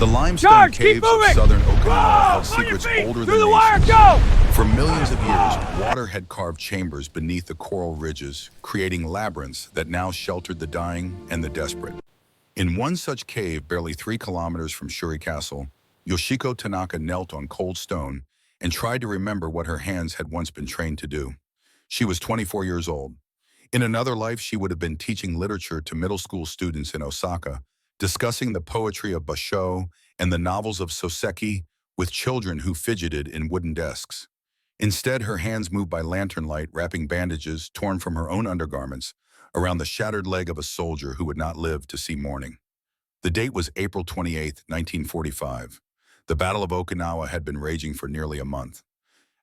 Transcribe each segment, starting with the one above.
The limestone Charge! Keep caves of moving! southern Okinawa Whoa! held On your secrets feet! older Through than the wire, nations. go! For millions of years, water had carved chambers beneath the coral ridges, creating labyrinths that now sheltered the dying and the desperate. In one such cave, barely 3 kilometers from Shuri Castle, Yoshiko Tanaka knelt on cold stone and tried to remember what her hands had once been trained to do. She was 24 years old. In another life, she would have been teaching literature to middle school students in Osaka, discussing the poetry of Basho and the novels of Soseki with children who fidgeted in wooden desks. Instead, her hands moved by lantern light, wrapping bandages torn from her own undergarments around the shattered leg of a soldier who would not live to see morning. The date was April 28, 1945. The Battle of Okinawa had been raging for nearly a month.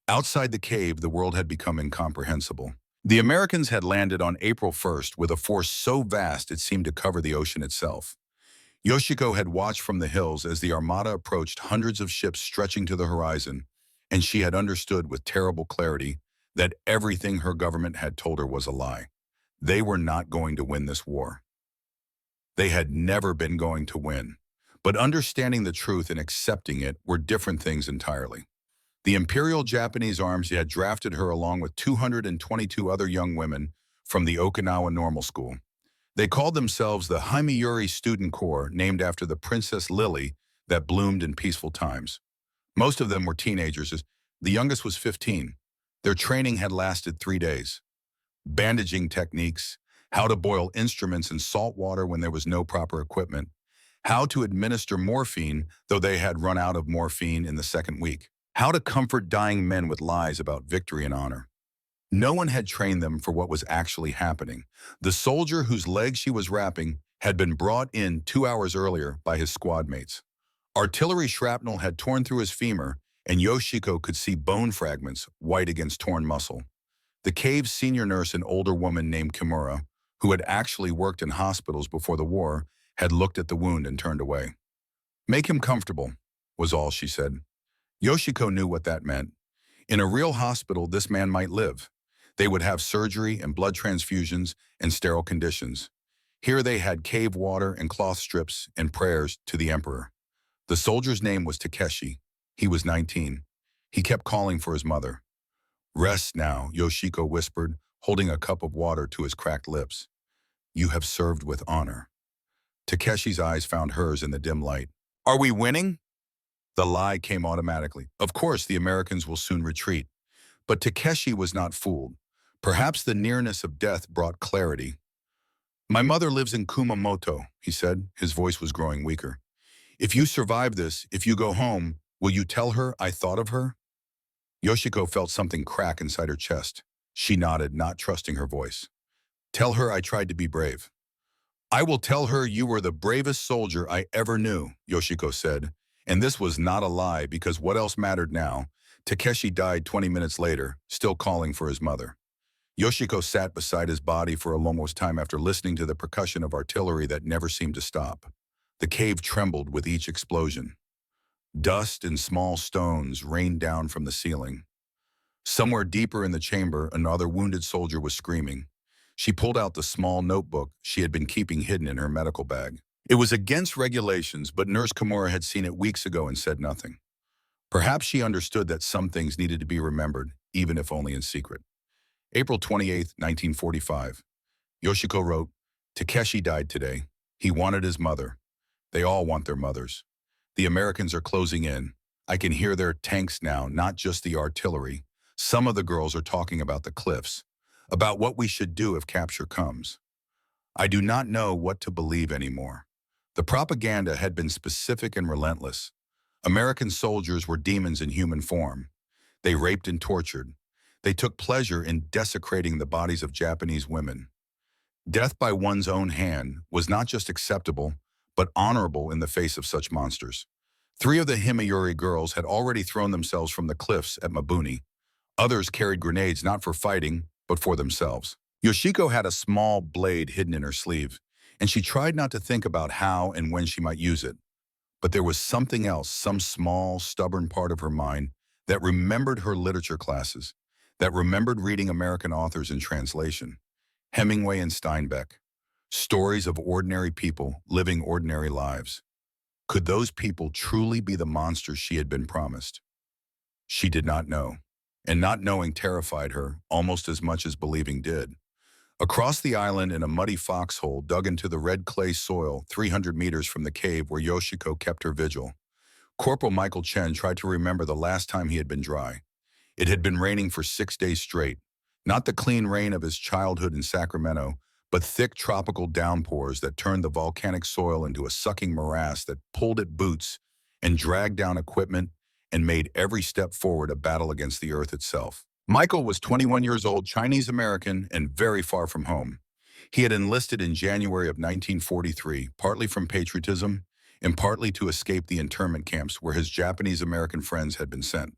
Outside the cave, the world had become incomprehensible. The Americans had landed on April 1st with a force so vast it seemed to cover the ocean itself. Yoshiko had watched from the hills as the armada approached, hundreds of ships stretching to the horizon, and she had understood with terrible clarity that everything her government had told her was a lie. They were not going to win this war. They had never been going to win. But understanding the truth and accepting it were different things entirely. The Imperial Japanese Army had drafted her along with 222 other young women from the Okinawa Normal School. They called themselves the Himeyuri Student Corps, named after the Princess Lily that bloomed in peaceful times. Most of them were teenagers. The youngest was 15. Their training had lasted 3 days. Bandaging techniques, how to boil instruments in salt water when there was no proper equipment, how to administer morphine though they had run out of morphine in the second week, how to comfort dying men with lies about victory and honor. No one had trained them for what was actually happening. The soldier whose leg she was wrapping had been brought in 2 hours earlier by his squad mates. Artillery shrapnel had torn through his femur, and Yoshiko could see bone fragments white against torn muscle. The cave's senior nurse, an older woman named Kimura, who had actually worked in hospitals before the war, had looked at the wound and turned away. "Make him comfortable," was all she said. Yoshiko knew what that meant. In a real hospital, this man might live. They would have surgery and blood transfusions and sterile conditions. Here they had cave water and cloth strips and prayers to the emperor. The soldier's name was Takeshi. He was 19. He kept calling for his mother. "Rest now," Yoshiko whispered, holding a cup of water to his cracked lips. "You have served with honor." Takeshi's eyes found hers in the dim light. "Are we winning?" The lie came automatically. Of course, the Americans will soon retreat. But Takeshi was not fooled. Perhaps the nearness of death brought clarity. "My mother lives in Kumamoto," he said. His voice was growing weaker. "If you survive this, if you go home, will you tell her I thought of her?" Yoshiko felt something crack inside her chest. She nodded, not trusting her voice. "Tell her I tried to be brave." "I will tell her you were the bravest soldier I ever knew," Yoshiko said. And this was not a lie, because what else mattered now? Takeshi died 20 minutes later, still calling for his mother. Yoshiko sat beside his body for a long time after listening to the percussion of artillery that never seemed to stop. The cave trembled with each explosion. Dust and small stones rained down from the ceiling. Somewhere deeper in the chamber, another wounded soldier was screaming. She pulled out the small notebook she had been keeping hidden in her medical bag. It was against regulations, but Nurse Kimura had seen it weeks ago and said nothing. Perhaps she understood that some things needed to be remembered, even if only in secret. April 28, 1945. Yoshiko wrote, "Takeshi died today. He wanted his mother. They all want their mothers. The Americans are closing in. I can hear their tanks now, not just the artillery. Some of the girls are talking about the cliffs, about what we should do if capture comes. I do not know what to believe anymore." The propaganda had been specific and relentless. American soldiers were demons in human form. They raped and tortured. They took pleasure in desecrating the bodies of Japanese women. Death by one's own hand was not just acceptable, but honorable in the face of such monsters. 3 of the Himeyuri girls had already thrown themselves from the cliffs at Mabuni. Others carried grenades not for fighting, but for themselves. Yoshiko had a small blade hidden in her sleeve, and she tried not to think about how and when she might use it. But there was something else, some small, stubborn part of her mind that remembered her literature classes, that remembered reading American authors in translation, Hemingway and Steinbeck, stories of ordinary people living ordinary lives. Could those people truly be the monsters she had been promised? She did not know, and not knowing terrified her almost as much as believing did. Across the island in a muddy foxhole dug into the red clay soil 300 meters from the cave where Yoshiko kept her vigil, Corporal Michael Chen tried to remember the last time he had been dry. It had been raining for 6 days straight, not the clean rain of his childhood in Sacramento, but thick tropical downpours that turned the volcanic soil into a sucking morass that pulled at boots and dragged down equipment and made every step forward a battle against the earth itself. Michael was 21 years old, Chinese-American, and very far from home. He had enlisted in January of 1943, partly from patriotism and partly to escape the internment camps where his Japanese-American friends had been sent.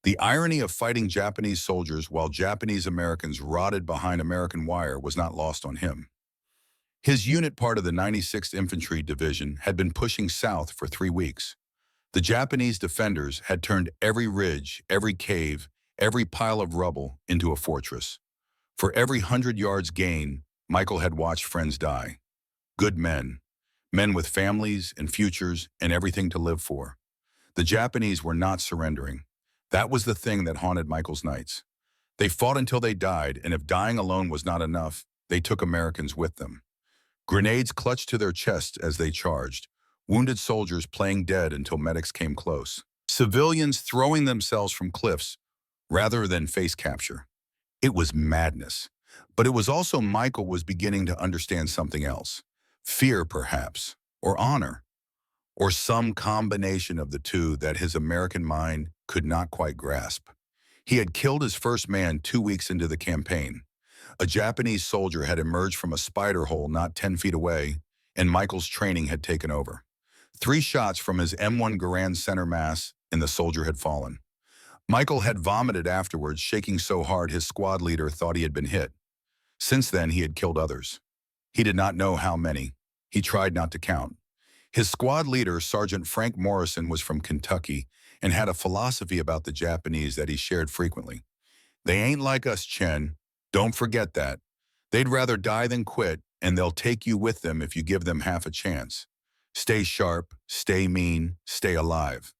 The irony of fighting Japanese soldiers while Japanese Americans rotted behind American wire was not lost on him. His unit, part of the 96th Infantry Division, had been pushing south for 3 weeks. The Japanese defenders had turned every ridge, every cave, every pile of rubble into a fortress. For every 100 yards gain, Michael had watched friends die. Good men. Men with families and futures and everything to live for. The Japanese were not surrendering. That was the thing that haunted Michael's nights. They fought until they died, and if dying alone was not enough, they took Americans with them. Grenades clutched to their chests as they charged, wounded soldiers playing dead until medics came close. Civilians throwing themselves from cliffs rather than face capture. It was madness. But it was also Michael was beginning to understand something else. Fear, perhaps, or honor, or some combination of the two that his American mind could not quite grasp. He had killed his first man 2 weeks into the campaign. A Japanese soldier had emerged from a spider hole not 10 feet away, and Michael's training had taken over. 3 shots from his M1 Garand center mass, and the soldier had fallen. Michael had vomited afterwards, shaking so hard his squad leader thought he had been hit. Since then, he had killed others. He did not know how many. He tried not to count. His squad leader, Sergeant Frank Morrison, was from Kentucky and had a philosophy about the Japanese that he shared frequently. They ain't like us, Chen. Don't forget that. They'd rather die than quit, and they'll take you with them if you give them half a chance. Stay sharp, stay mean, stay alive.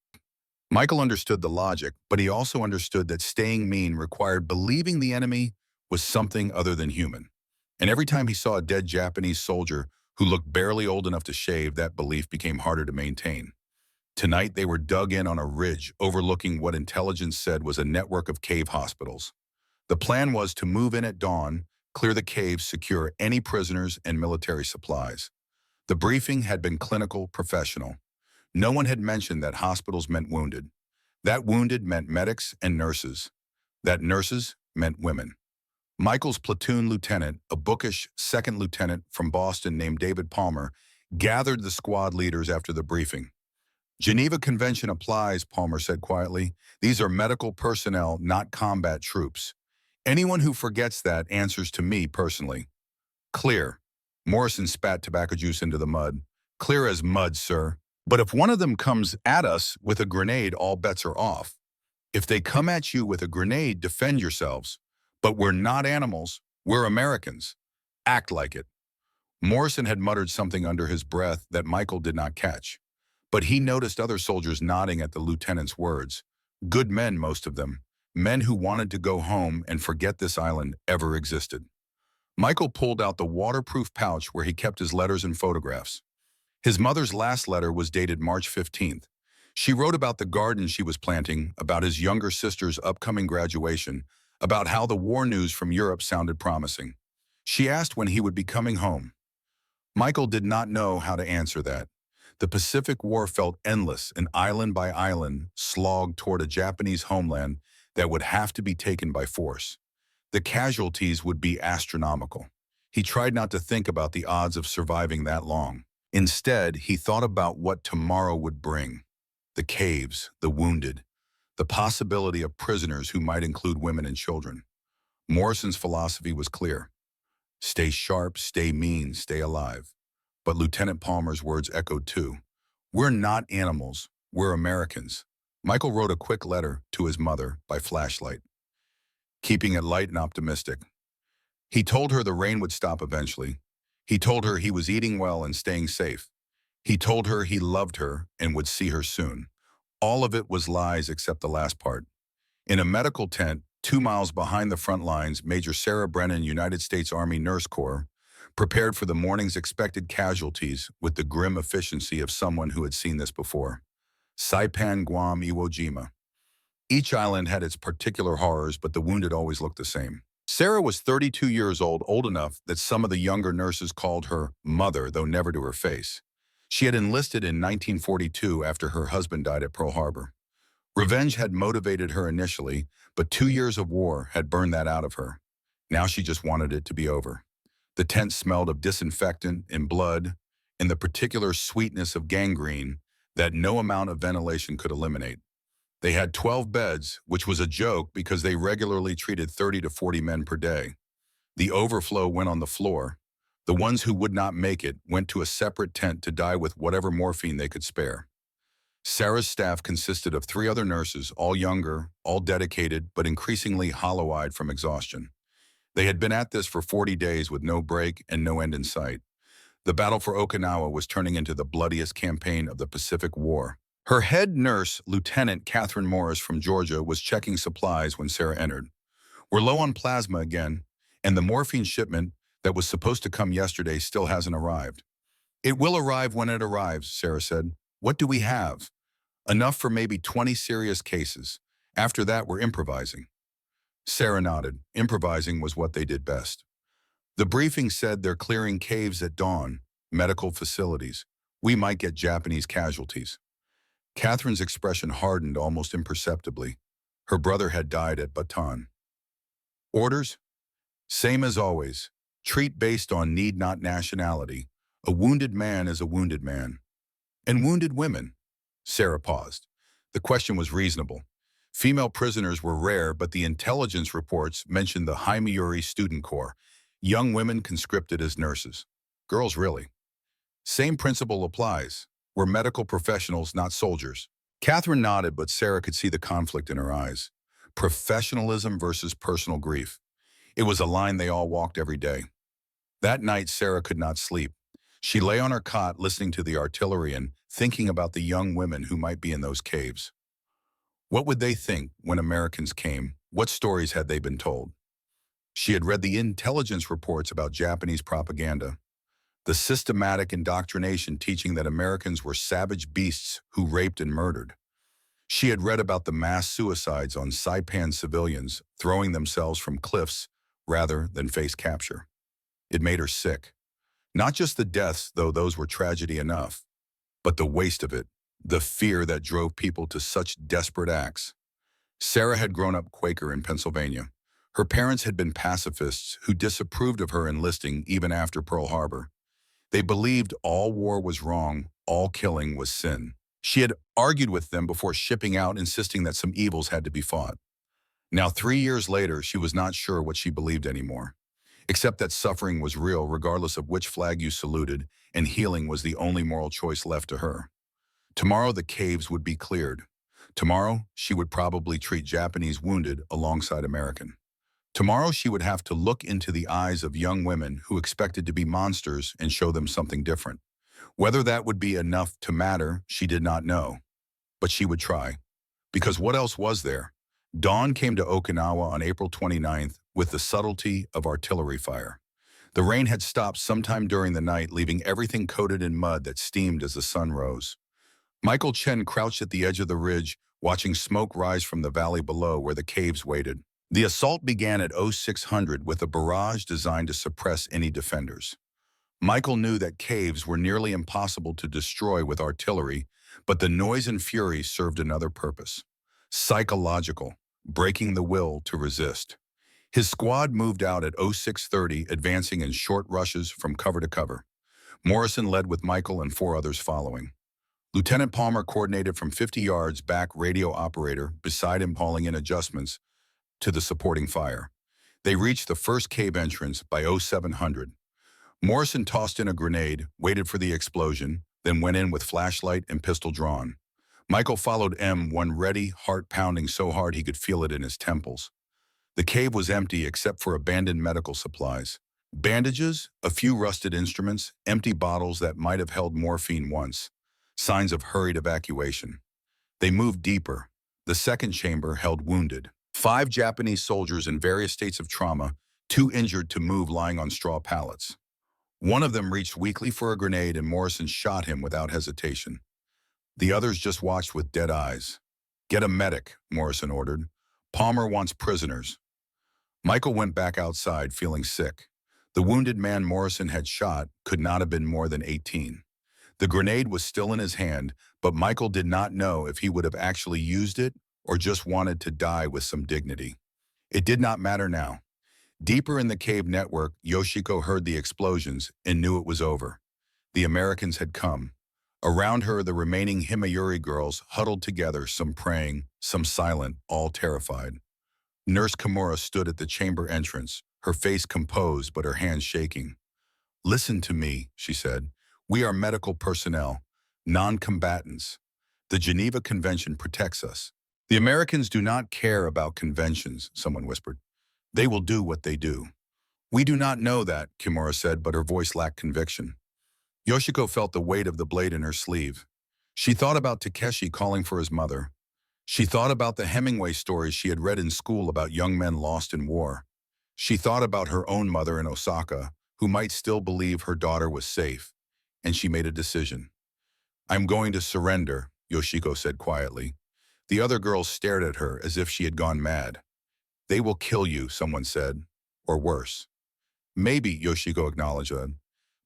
Michael understood the logic, but he also understood that staying mean required believing the enemy was something other than human. And every time he saw a dead Japanese soldier who looked barely old enough to shave, that belief became harder to maintain. Tonight, they were dug in on a ridge overlooking what intelligence said was a network of cave hospitals. The plan was to move in at dawn, clear the caves, secure any prisoners and military supplies. The briefing had been clinical, professional. No one had mentioned that hospitals meant wounded. That wounded meant medics and nurses. That nurses meant women. Michael's platoon lieutenant, a bookish second lieutenant from Boston named David Palmer, gathered the squad leaders after the briefing. Geneva Convention applies, Palmer said quietly. These are medical personnel, not combat troops. Anyone who forgets that answers to me personally. Clear. Morrison spat tobacco juice into the mud. Clear as mud, sir. But if one of them comes at us with a grenade, all bets are off. If they come at you with a grenade, defend yourselves. But we're not animals. We're Americans. Act like it. Morrison had muttered something under his breath that Michael did not catch. But he noticed other soldiers nodding at the lieutenant's words. Good men, most of them. Men who wanted to go home and forget this island ever existed. Michael pulled out the waterproof pouch where he kept his letters and photographs. His mother's last letter was dated March 15th. She wrote about the garden she was planting, about his younger sister's upcoming graduation, about how the war news from Europe sounded promising. She asked when he would be coming home. Michael did not know how to answer that. The Pacific War felt endless, and island by island slogged toward a Japanese homeland that would have to be taken by force. The casualties would be astronomical. He tried not to think about the odds of surviving that long. Instead, he thought about what tomorrow would bring. The caves, the wounded, the possibility of prisoners who might include women and children. Morrison's philosophy was clear. Stay sharp, stay mean, stay alive. But Lieutenant Palmer's words echoed too. We're not animals, we're Americans. Michael wrote a quick letter to his mother by flashlight, keeping it light and optimistic. He told her the rain would stop eventually. He told her he was eating well and staying safe. He told her he loved her and would see her soon. All of it was lies except the last part. In a medical tent, 2 miles behind the front lines, Major Sarah Brennan, United States Army Nurse Corps, prepared for the morning's expected casualties with the grim efficiency of someone who had seen this before. Saipan, Guam, Iwo Jima. Each island had its particular horrors, but the wounded always looked the same. Sarah was 32 years old enough that some of the younger nurses called her mother, though never to her face. She had enlisted in 1942 after her husband died at Pearl Harbor. Revenge had motivated her initially, but 2 years of war had burned that out of her. Now she just wanted it to be over. The tent smelled of disinfectant and blood and the particular sweetness of gangrene that no amount of ventilation could eliminate. They had 12 beds, which was a joke because they regularly treated 30 to 40 men per day. The overflow went on the floor. The ones who would not make it went to a separate tent to die with whatever morphine they could spare. Sarah's staff consisted of 3 other nurses, all younger, all dedicated, but increasingly hollow-eyed from exhaustion. They had been at this for 40 days with no break and no end in sight. The battle for Okinawa was turning into the bloodiest campaign of the Pacific War. Her head nurse, Lieutenant Catherine Morris from Georgia, was checking supplies when Sarah entered. "We're low on plasma again, and the morphine shipment that was supposed to come yesterday still hasn't arrived." "It will arrive when it arrives," Sarah said. "What do we have?" "Enough for maybe 20 serious cases. After that, we're improvising." Sarah nodded. Improvising was what they did best. The briefing said they're clearing caves at dawn, medical facilities. "We might get Japanese casualties." Catherine's expression hardened almost imperceptibly. Her brother had died at Bataan. "Orders? Same as always. Treat based on need, not nationality. A wounded man is a wounded man." "And wounded women?" Sarah paused. The question was reasonable. Female prisoners were rare, but the intelligence reports mentioned the Haimyuri Student Corps, young women conscripted as nurses. Girls, really. "Same principle applies. We're medical professionals, not soldiers." Catherine nodded, but Sarah could see the conflict in her eyes. Professionalism versus personal grief. It was a line they all walked every day. That night, Sarah could not sleep. She lay on her cot listening to the artillery and thinking about the young women who might be in those caves. What would they think when Americans came? What stories had they been told? She had read the intelligence reports about Japanese propaganda, the systematic indoctrination teaching that Americans were savage beasts who raped and murdered. She had read about the mass suicides on Saipan civilians throwing themselves from cliffs rather than face capture. It made her sick. Not just the deaths, though those were tragedy enough, but the waste of it, the fear that drove people to such desperate acts. Sarah had grown up Quaker in Pennsylvania. Her parents had been pacifists who disapproved of her enlisting even after Pearl Harbor. They believed all war was wrong, all killing was sin. She had argued with them before shipping out, insisting that some evils had to be fought. Now, 3 years later, she was not sure what she believed anymore, except that suffering was real regardless of which flag you saluted, and healing was the only moral choice left to her. Tomorrow, the caves would be cleared. Tomorrow, she would probably treat Japanese wounded alongside American. Tomorrow, she would have to look into the eyes of young women who expected to be monsters and show them something different. Whether that would be enough to matter, she did not know. But she would try. Because what else was there? Dawn came to Okinawa on April 29th with the subtlety of artillery fire. The rain had stopped sometime during the night, leaving everything coated in mud that steamed as the sun rose. Michael Chen crouched at the edge of the ridge, watching smoke rise from the valley below where the caves waited. The assault began at 0600 with a barrage designed to suppress any defenders. Michael knew that caves were nearly impossible to destroy with artillery, but the noise and fury served another purpose. Psychological, breaking the will to resist. His squad moved out at 0630, advancing in short rushes from cover to cover. Morrison led with Michael and 4 others following. Lieutenant Palmer coordinated from 50 yards back, radio operator beside him hauling in adjustments to the supporting fire. They reached the first cave entrance by 0700. Morrison tossed in a grenade, waited for the explosion, then went in with flashlight and pistol drawn. Michael followed M1 ready, heart pounding so hard he could feel it in his temples. The cave was empty except for abandoned medical supplies. Bandages, a few rusted instruments, empty bottles that might have held morphine once. Signs of hurried evacuation. They moved deeper. The second chamber held wounded. 5 Japanese soldiers in various states of trauma, too injured to move lying on straw pallets. One of them reached weakly for a grenade and Morrison shot him without hesitation. The others just watched with dead eyes. "Get a medic," Morrison ordered. "Palmer wants prisoners." Michael went back outside, feeling sick. The wounded man Morrison had shot could not have been more than 18. The grenade was still in his hand, but Michael did not know if he would have actually used it or just wanted to die with some dignity. It did not matter now. Deeper in the cave network, Yoshiko heard the explosions and knew it was over. The Americans had come. Around her, the remaining Himayuri girls huddled together, some praying, some silent, all terrified. Nurse Kimura stood at the chamber entrance, her face composed but her hands shaking. "Listen to me," she said. "We are medical personnel, non-combatants. The Geneva Convention protects us." "The Americans do not care about conventions," someone whispered. "They will do what they do." "We do not know that," Kimura said, but her voice lacked conviction. Yoshiko felt the weight of the blade in her sleeve. She thought about Takeshi calling for his mother. She thought about the Hemingway stories she had read in school about young men lost in war. She thought about her own mother in Osaka, who might still believe her daughter was safe, and she made a decision. "I'm going to surrender," Yoshiko said quietly. The other girls stared at her as if she had gone mad. "They will kill you," someone said, "or worse." "Maybe," Yoshiko acknowledged that.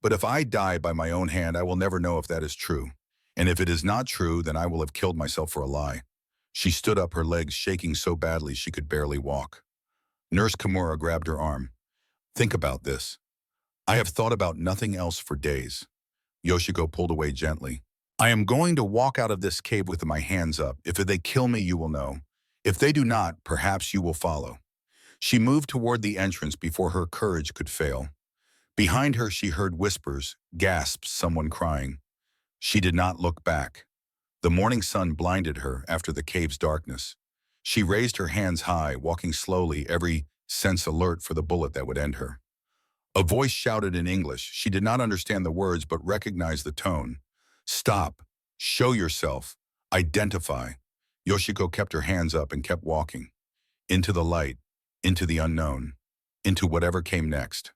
"But if I die by my own hand, I will never know if that is true. And if it is not true, then I will have killed myself for a lie." She stood up, her legs shaking so badly she could barely walk. Nurse Kimura grabbed her arm. "Think about this." "I have thought about nothing else for days." Yoshiko pulled away gently. "I am going to walk out of this cave with my hands up. If they kill me, you will know. If they do not, perhaps you will follow." She moved toward the entrance before her courage could fail. Behind her, she heard whispers, gasps, someone crying. She did not look back. The morning sun blinded her after the cave's darkness. She raised her hands high, walking slowly, every sense alert for the bullet that would end her. A voice shouted in English. She did not understand the words, but recognized the tone. "Stop. Show yourself. Identify." Yoshiko kept her hands up and kept walking. Into the light, into the unknown, into whatever came next.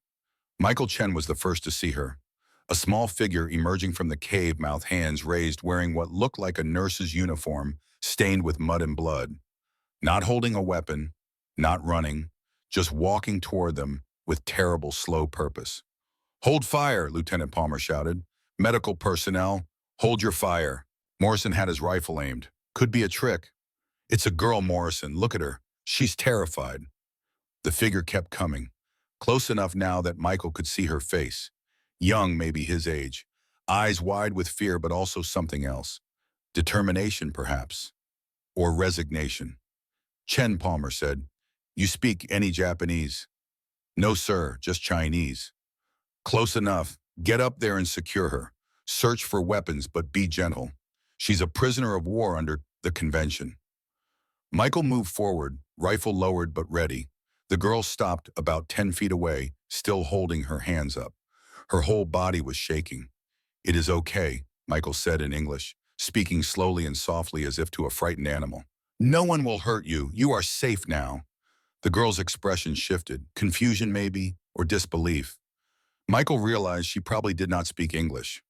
Michael Chen was the first to see her. A small figure emerging from the cave, mouth hands raised, wearing what looked like a nurse's uniform, stained with mud and blood. Not holding a weapon, not running, just walking toward them with terrible, slow purpose. "Hold fire," Lieutenant Palmer shouted. "Medical personnel, hold your fire." Morrison had his rifle aimed. "Could be a trick." "It's a girl, Morrison. Look at her. She's terrified." The figure kept coming, close enough now that Michael could see her face. Young, maybe his age. Eyes wide with fear, but also something else. Determination, perhaps. Or resignation. "Chen," Palmer said. "You speak any Japanese?" "No, sir, just Chinese." "Close enough. Get up there and secure her. Search for weapons, but be gentle. She's a prisoner of war under the convention." Michael moved forward, rifle lowered but ready. The girl stopped about 10 feet away, still holding her hands up. Her whole body was shaking. "It is okay," Michael said in English, speaking slowly and softly as if to a frightened animal. "No one will hurt you. You are safe now." The girl's expression shifted, confusion maybe, or disbelief. Michael realized she probably did not speak English.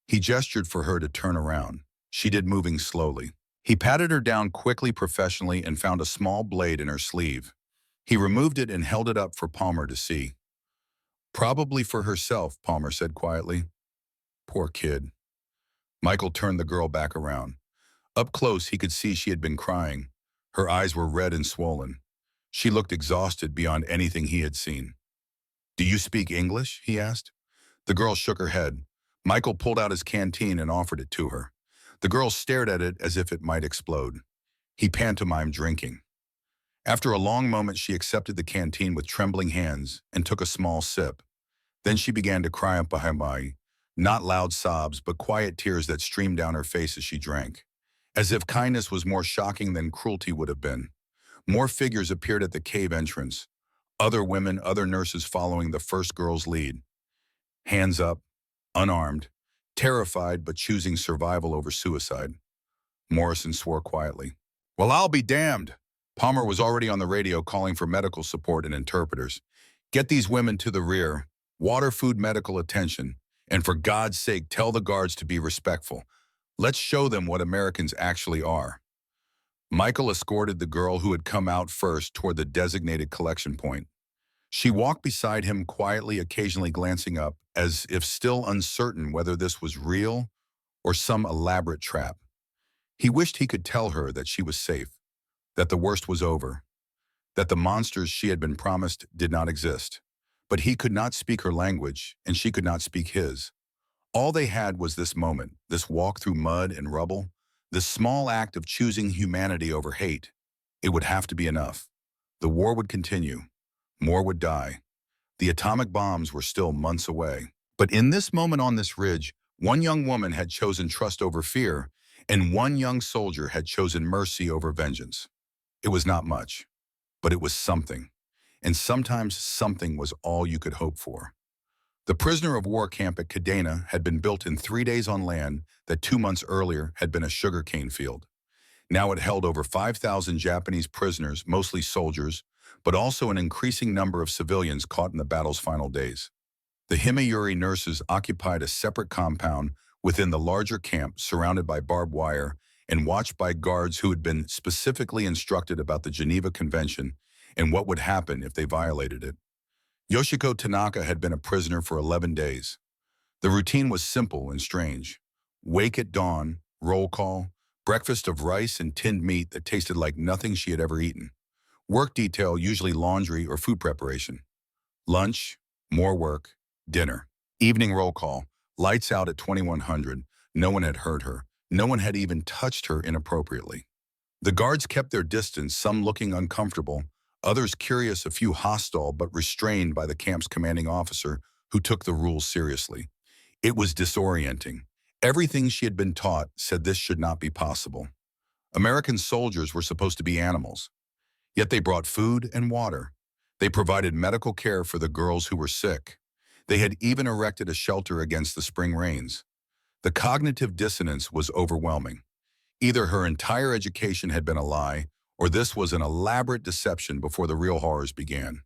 He gestured for her to turn around. She did, moving slowly. He patted her down quickly, professionally, and found a small blade in her sleeve. He removed it and held it up for Palmer to see. "Probably for herself," Palmer said quietly. "Poor kid." Michael turned the girl back around. Up close, he could see she had been crying. Her eyes were red and swollen. She looked exhausted beyond anything he had seen. "Do you speak English?" he asked. The girl shook her head. Michael pulled out his canteen and offered it to her. The girl stared at it as if it might explode. He pantomimed drinking. After a long moment, she accepted the canteen with trembling hands and took a small sip. Then she began to cry up behind my, not loud sobs, but quiet tears that streamed down her face as she drank. As if kindness was more shocking than cruelty would have been. More figures appeared at the cave entrance. Other women, other nurses following the first girl's lead. Hands up, unarmed, terrified but choosing survival over suicide. Morrison swore quietly. Well, I'll be damned. Palmer was already on the radio calling for medical support and interpreters. Get these women to the rear. Water, food, medical attention. And for God's sake, tell the guards to be respectful. Let's show them what Americans actually are. Michael escorted the girl who had come out first toward the designated collection point. She walked beside him quietly, occasionally glancing up, as if still uncertain whether this was real or some elaborate trap. He wished he could tell her that she was safe, that the worst was over, that the monsters she had been promised did not exist. But he could not speak her language, and she could not speak his. All they had was this moment, this walk through mud and rubble, this small act of choosing humanity over hate. It would have to be enough. The war would continue. More would die. The atomic bombs were still months away. But in this moment on this ridge, one young woman had chosen trust over fear, and one young soldier had chosen mercy over vengeance. It was not much, but it was something. And sometimes something was all you could hope for. The prisoner of war camp at Kadena had been built in 3 days on land that 2 months earlier had been a sugarcane field. Now it held over 5,000 Japanese prisoners, mostly soldiers, but also an increasing number of civilians caught in the battle's final days. The Himeyuri nurses occupied a separate compound within the larger camp, surrounded by barbed wire and watched by guards who had been specifically instructed about the Geneva Convention and what would happen if they violated it. Yoshiko Tanaka had been a prisoner for 11 days. The routine was simple and strange. Wake at dawn, roll call, breakfast of rice and tinned meat that tasted like nothing she had ever eaten. Work detail, usually laundry or food preparation. Lunch, more work, dinner. Evening roll call, lights out at 2100. No one had heard her. No one had even touched her inappropriately. The guards kept their distance, some looking uncomfortable, others curious, a few hostile but restrained by the camp's commanding officer who took the rules seriously. It was disorienting. Everything she had been taught said this should not be possible. American soldiers were supposed to be animals. Yet they brought food and water. They provided medical care for the girls who were sick. They had even erected a shelter against the spring rains. The cognitive dissonance was overwhelming. Either her entire education had been a lie, or this was an elaborate deception before the real horrors began.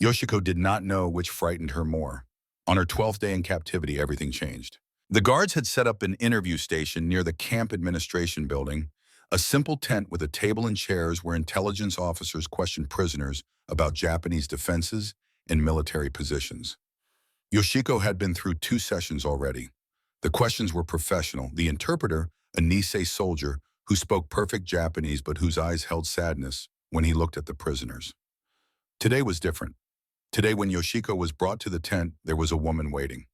Yoshiko did not know which frightened her more. On her 12th day in captivity, everything changed. The guards had set up an interview station near the camp administration building, a simple tent with a table and chairs where intelligence officers questioned prisoners about Japanese defenses and military positions. Yoshiko had been through 2 sessions already. The questions were professional. The interpreter, a Nisei soldier who spoke perfect Japanese but whose eyes held sadness when he looked at the prisoners. Today was different. Today, when Yoshiko was brought to the tent, there was a woman waiting.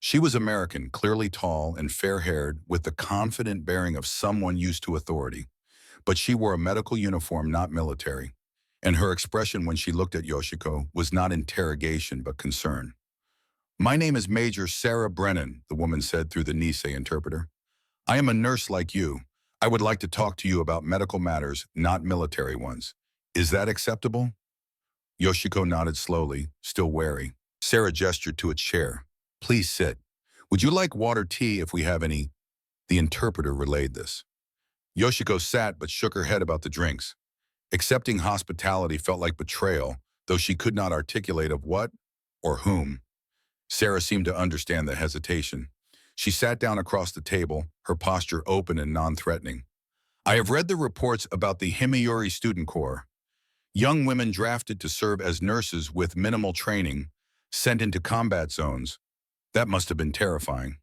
She was American, clearly tall and fair-haired, with the confident bearing of someone used to authority. But she wore a medical uniform, not military, and her expression when she looked at Yoshiko was not interrogation but concern. "My name is Major Sarah Brennan," the woman said through the Nisei interpreter. "I am a nurse like you. I would like to talk to you about medical matters, not military ones. Is that acceptable?" Yoshiko nodded slowly, still wary. Sarah gestured to a chair. "Please sit. Would you like water, tea, if we have any?" The interpreter relayed this. Yoshiko sat but shook her head about the drinks. Accepting hospitality felt like betrayal, though she could not articulate of what or whom. Sarah seemed to understand the hesitation. She sat down across the table, her posture open and non-threatening. "I have read the reports about the Himeyuri Student Corps. Young women drafted to serve as nurses with minimal training, sent into combat zones. That must have been terrifying."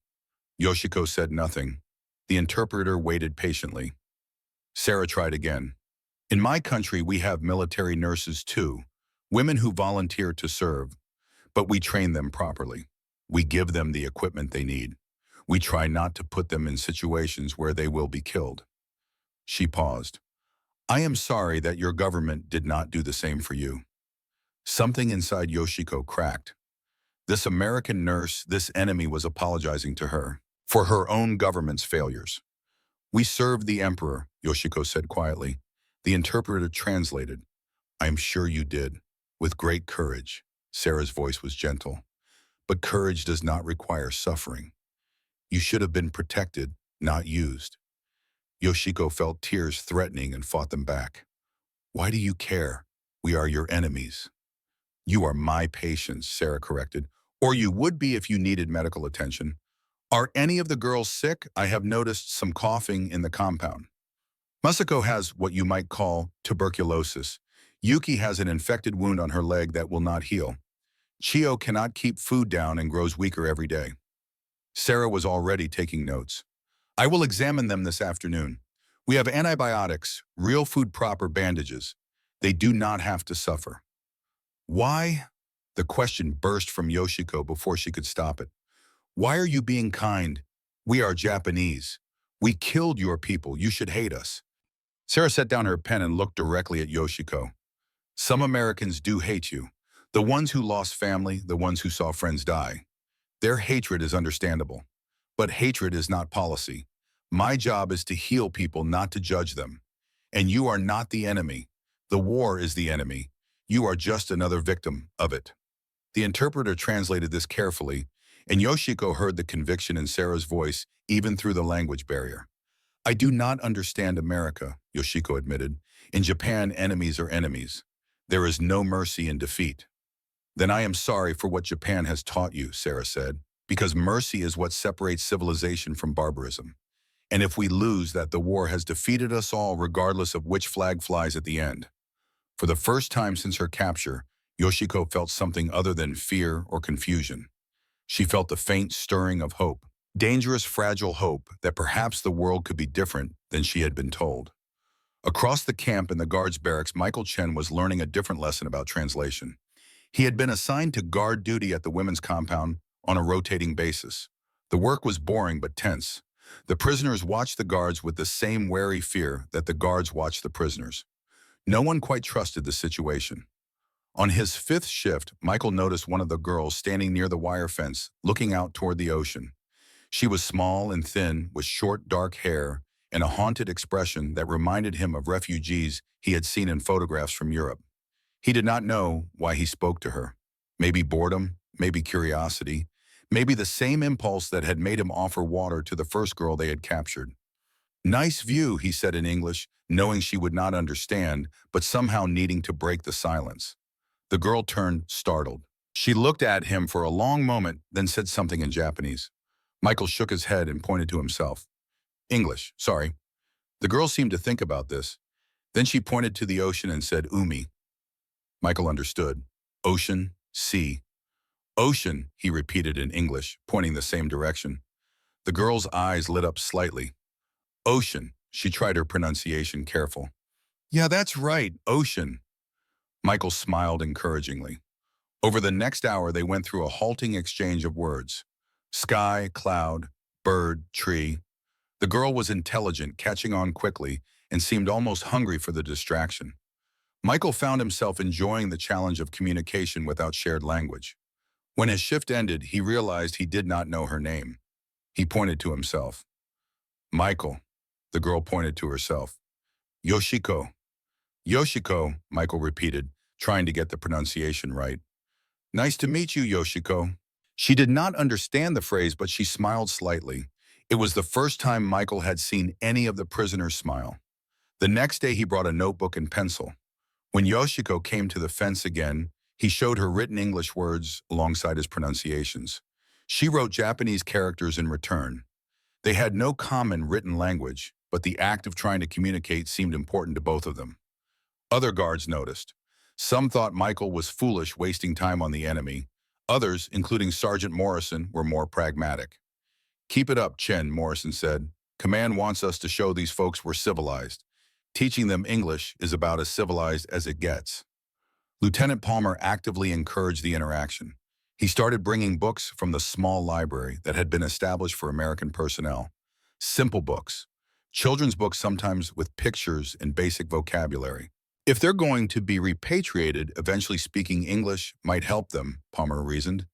Yoshiko said nothing. The interpreter waited patiently. Sarah tried again. "In my country, we have military nurses too, women who volunteer to serve. But we train them properly. We give them the equipment they need. We try not to put them in situations where they will be killed." She paused. "I am sorry that your government did not do the same for you." Something inside Yoshiko cracked. This American nurse, this enemy, was apologizing to her for her own government's failures. "We served the emperor," Yoshiko said quietly. The interpreter translated. "I am sure you did. with great courage. Sarah's voice was gentle. But courage does not require suffering. You should have been protected, not used. Yoshiko felt tears threatening and fought them back. Why do you care? We are your enemies. You are my patients, Sarah corrected. Or you would be if you needed medical attention. Are any of the girls sick? I have noticed some coughing in the compound. Masako has what you might call tuberculosis. Yuki has an infected wound on her leg that will not heal. Chio cannot keep food down and grows weaker every day. Sarah was already taking notes. I will examine them this afternoon. We have antibiotics, real food proper bandages. They do not have to suffer. Why? The question burst from Yoshiko before she could stop it. Why are you being kind? We are Japanese. We killed your people. You should hate us. Sarah set down her pen and looked directly at Yoshiko. Some Americans do hate you. The ones who lost family, the ones who saw friends die. Their hatred is understandable. But hatred is not policy. My job is to heal people, not to judge them. And you are not the enemy. The war is the enemy. You are just another victim of it. The interpreter translated this carefully, and Yoshiko heard the conviction in Sarah's voice, even through the language barrier. I do not understand America, Yoshiko admitted. In Japan, enemies are enemies. There is no mercy in defeat. Then I am sorry for what Japan has taught you, Sarah said, because mercy is what separates civilization from barbarism. And if we lose that, the war has defeated us all, regardless of which flag flies at the end. For the first time since her capture, Yoshiko felt something other than fear or confusion. She felt the faint stirring of hope, dangerous, fragile hope that perhaps the world could be different than she had been told. Across the camp in the guards' barracks, Michael Chen was learning a different lesson about translation. He had been assigned to guard duty at the women's compound on a rotating basis. The work was boring but tense. The prisoners watched the guards with the same wary fear that the guards watched the prisoners. No one quite trusted the situation. On his fifth shift, Michael noticed one of the girls standing near the wire fence, looking out toward the ocean. She was small and thin, with short, dark hair and a haunted expression that reminded him of refugees he had seen in photographs from Europe. He did not know why he spoke to her. Maybe boredom, maybe curiosity, maybe the same impulse that had made him offer water to the first girl they had captured. Nice view, he said in English, knowing she would not understand, but somehow needing to break the silence. The girl turned, startled. She looked at him for a long moment, then said something in Japanese. Michael shook his head and pointed to himself. English, sorry. The girl seemed to think about this. Then she pointed to the ocean and said, Umi. Michael understood. Ocean, sea. Ocean, he repeated in English, pointing the same direction. The girl's eyes lit up slightly. Ocean, she tried her pronunciation careful. Yeah, that's right, ocean. Michael smiled encouragingly. Over the next hour, they went through a halting exchange of words. Sky, cloud, bird, tree. The girl was intelligent, catching on quickly, and seemed almost hungry for the distraction. Michael found himself enjoying the challenge of communication without shared language. When his shift ended, he realized he did not know her name. He pointed to himself. Michael, the girl pointed to herself. Yoshiko. Yoshiko, Michael repeated, trying to get the pronunciation right. Nice to meet you, Yoshiko. She did not understand the phrase, but she smiled slightly. It was the first time Michael had seen any of the prisoners smile. The next day, he brought a notebook and pencil. When Yoshiko came to the fence again, he showed her written English words alongside his pronunciations. She wrote Japanese characters in return. They had no common written language, but the act of trying to communicate seemed important to both of them. Other guards noticed. Some thought Michael was foolish, wasting time on the enemy. Others, including Sergeant Morrison, were more pragmatic. Keep it up, Chen, Morrison said. Command wants us to show these folks we're civilized. Teaching them English is about as civilized as it gets. Lieutenant Palmer actively encouraged the interaction. He started bringing books from the small library that had been established for American personnel. Simple books. Children's books sometimes with pictures and basic vocabulary. If they're going to be repatriated, eventually speaking English might help them, Palmer reasoned.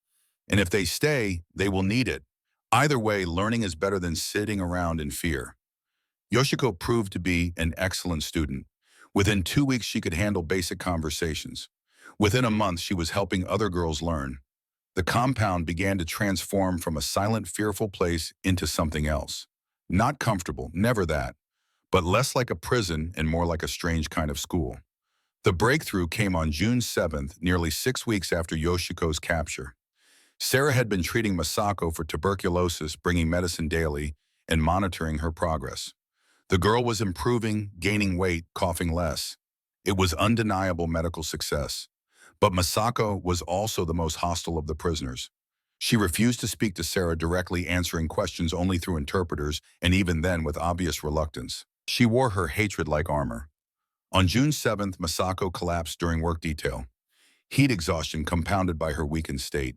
And if they stay, they will need it. Either way, learning is better than sitting around in fear. Yoshiko proved to be an excellent student. Within 2 weeks, she could handle basic conversations. Within a month, she was helping other girls learn. The compound began to transform from a silent, fearful place into something else. Not comfortable, never that, but less like a prison and more like a strange kind of school. The breakthrough came on June 7th, nearly 6 weeks after Yoshiko's capture. Sarah had been treating Masako for tuberculosis, bringing medicine daily, and monitoring her progress. The girl was improving, gaining weight, coughing less. It was undeniable medical success. But Masako was also the most hostile of the prisoners. She refused to speak to Sarah directly, answering questions only through interpreters, and even then with obvious reluctance. She wore her hatred like armor. On June 7th, Masako collapsed during work detail. Heat exhaustion compounded by her weakened state.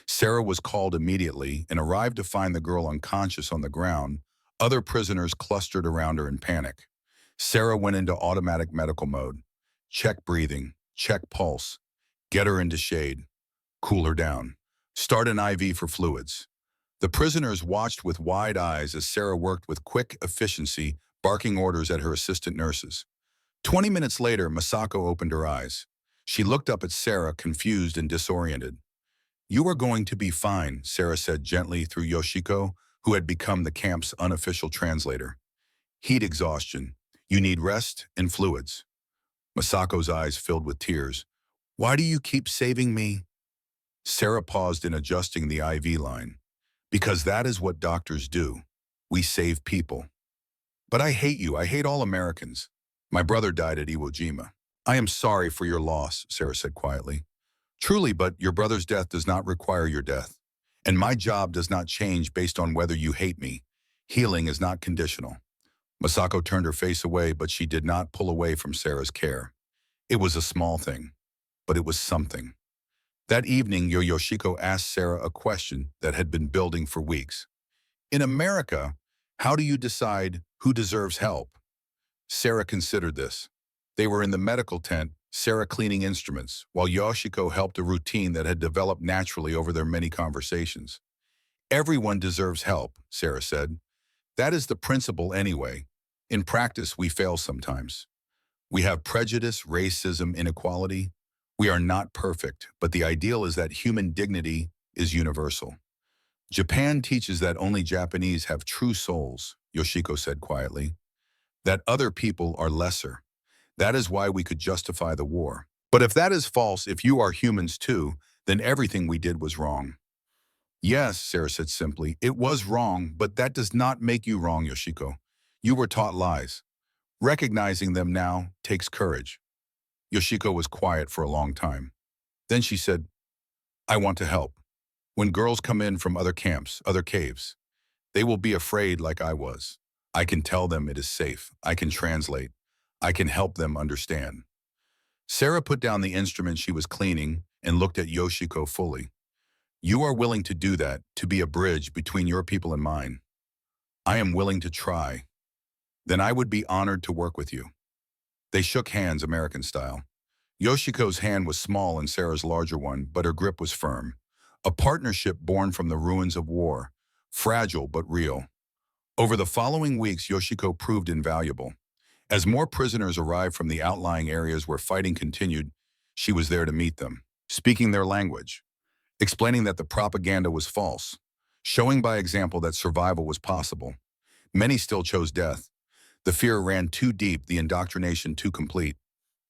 Sarah was called immediately and arrived to find the girl unconscious on the ground. Other prisoners clustered around her in panic. Sarah went into automatic medical mode. Check breathing, check pulse, get her into shade, cool her down, start an IV for fluids. The prisoners watched with wide eyes as Sarah worked with quick efficiency, barking orders at her assistant nurses. 20 minutes later, Masako opened her eyes. She looked up at Sarah, confused and disoriented. "You are going to be fine," Sarah said gently through Yoshiko, who had become the camp's unofficial translator. "Heat exhaustion. You need rest and fluids." Masako's eyes filled with tears. "Why do you keep saving me?" Sarah paused in adjusting the IV line. "Because that is what doctors do. We save people." "But I hate you. I hate all Americans. My brother died at Iwo Jima." "I am sorry for your loss," Sarah said quietly. "Truly, but your brother's death does not require your death. And my job does not change based on whether you hate me. Healing is not conditional." Masako turned her face away, but she did not pull away from Sarah's care. It was a small thing, but it was something. That evening, Yoshiko asked Sarah a question that had been building for weeks. "In America, how do you decide who deserves help?" Sarah considered this. They were in the medical tent, Sarah cleaning instruments, while Yoshiko helped a routine that had developed naturally over their many conversations. "Everyone deserves help," Sarah said. "That is the principle anyway. In practice, we fail sometimes. We have prejudice, racism, inequality. We are not perfect, but the ideal is that human dignity is universal." "Japan teaches that only Japanese have true souls," Yoshiko said quietly. "That other people are lesser. That is why we could justify the war. But if that is false, if you are humans too, then everything we did was wrong." "Yes," Sarah said simply, "it was wrong, but that does not make you wrong, Yoshiko. You were taught lies. Recognizing them now takes courage." Yoshiko was quiet for a long time. Then she said, "I want to help. When girls come in from other camps, other caves, they will be afraid like I was. I can tell them it is safe. I can translate. I can help them understand." Sarah put down the instrument she was cleaning and looked at Yoshiko fully. "You are willing to do that, to be a bridge between your people and mine." "I am willing to try." "Then I would be honored to work with you." They shook hands American style. Yoshiko's hand was small and Sarah's larger one, but her grip was firm. A partnership born from the ruins of war, fragile but real. Over the following weeks, Yoshiko proved invaluable. As more prisoners arrived from the outlying areas where fighting continued, she was there to meet them, speaking their language, explaining that the propaganda was false, showing by example that survival was possible. Many still chose death. The fear ran too deep, the indoctrination too complete.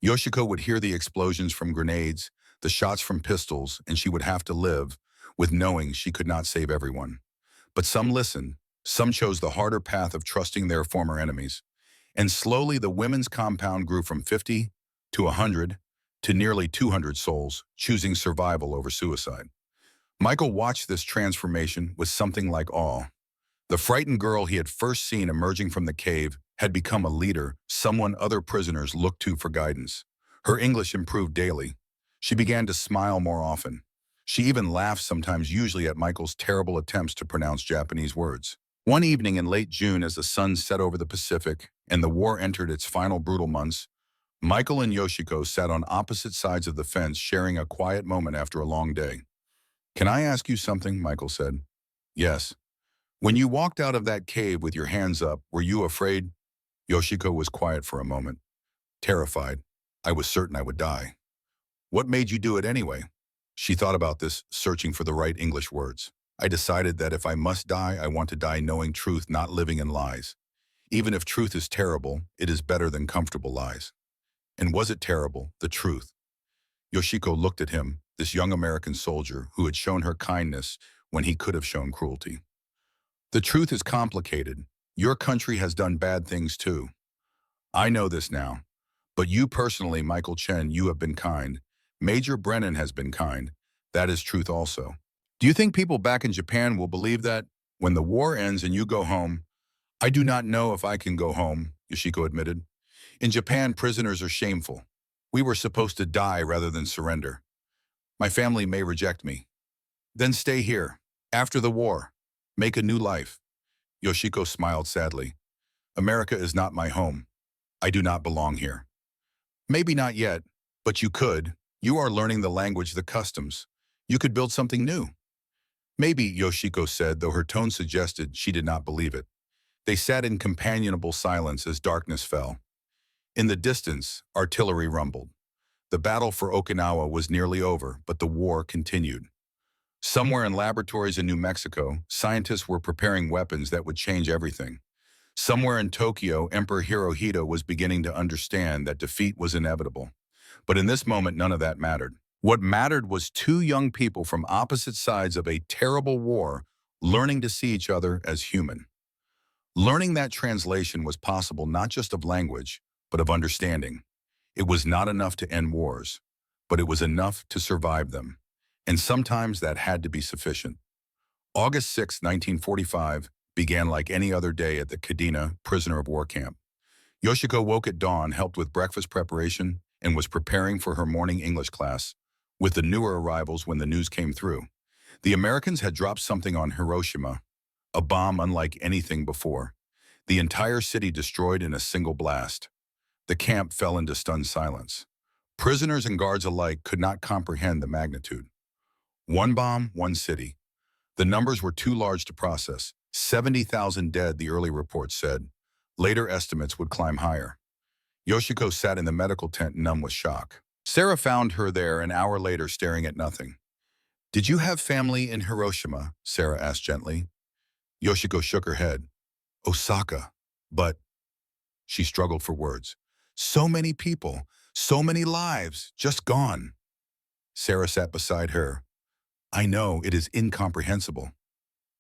Yoshiko would hear the explosions from grenades, the shots from pistols, and she would have to live with knowing she could not save everyone. But some listened. Some chose the harder path of trusting their former enemies. And slowly the women's compound grew from 50 to 100 to nearly 200 souls, choosing survival over suicide. Michael watched this transformation with something like awe. The frightened girl he had first seen emerging from the cave had become a leader, someone other prisoners looked to for guidance. Her English improved daily. She began to smile more often. She even laughed sometimes, usually at Michael's terrible attempts to pronounce Japanese words. One evening in late June, as the sun set over the Pacific and the war entered its final brutal months, Michael and Yoshiko sat on opposite sides of the fence, sharing a quiet moment after a long day. "Can I ask you something?" Michael said. "Yes." "When you walked out of that cave with your hands up, were you afraid?" Yoshiko was quiet for a moment. "Terrified. I was certain I would die." What made you do it anyway? She thought about this, searching for the right English words. I decided that if I must die, I want to die knowing truth, not living in lies. Even if truth is terrible, it is better than comfortable lies. And was it terrible, the truth? Yoshiko looked at him, this young American soldier who had shown her kindness when he could have shown cruelty. The truth is complicated. Your country has done bad things too. I know this now. But you personally, Michael Chen, you have been kind. Major Brennan has been kind. That is truth also. Do you think people back in Japan will believe that? When the war ends and you go home, I do not know if I can go home, Yoshiko admitted. In Japan, prisoners are shameful. We were supposed to die rather than surrender. My family may reject me. Then stay here. After the war, make a new life. Yoshiko smiled sadly. America is not my home. I do not belong here. Maybe not yet, but you could. You are learning the language, the customs. You could build something new. Maybe, Yoshiko said, though her tone suggested she did not believe it. They sat in companionable silence as darkness fell. In the distance, artillery rumbled. The battle for Okinawa was nearly over, but the war continued. Somewhere in laboratories in New Mexico, scientists were preparing weapons that would change everything. Somewhere in Tokyo, Emperor Hirohito was beginning to understand that defeat was inevitable. But in this moment, none of that mattered. What mattered was two young people from opposite sides of a terrible war learning to see each other as human. Learning that translation was possible not just of language, but of understanding. It was not enough to end wars, but it was enough to survive them. And sometimes that had to be sufficient. August 6, 1945, began like any other day at the Kadena prisoner of war camp. Yoshiko woke at dawn, helped with breakfast preparation, and was preparing for her morning English class, with the newer arrivals when the news came through. The Americans had dropped something on Hiroshima, a bomb unlike anything before. The entire city destroyed in a single blast. The camp fell into stunned silence. Prisoners and guards alike could not comprehend the magnitude. One bomb, one city. The numbers were too large to process. 70,000 dead, the early reports said. Later estimates would climb higher. Yoshiko sat in the medical tent numb with shock. Sarah found her there an hour later staring at nothing. Did you have family in Hiroshima? Sarah asked gently. Yoshiko shook her head. Osaka. But she struggled for words. So many people, so many lives, just gone. Sarah sat beside her. I know, it is incomprehensible.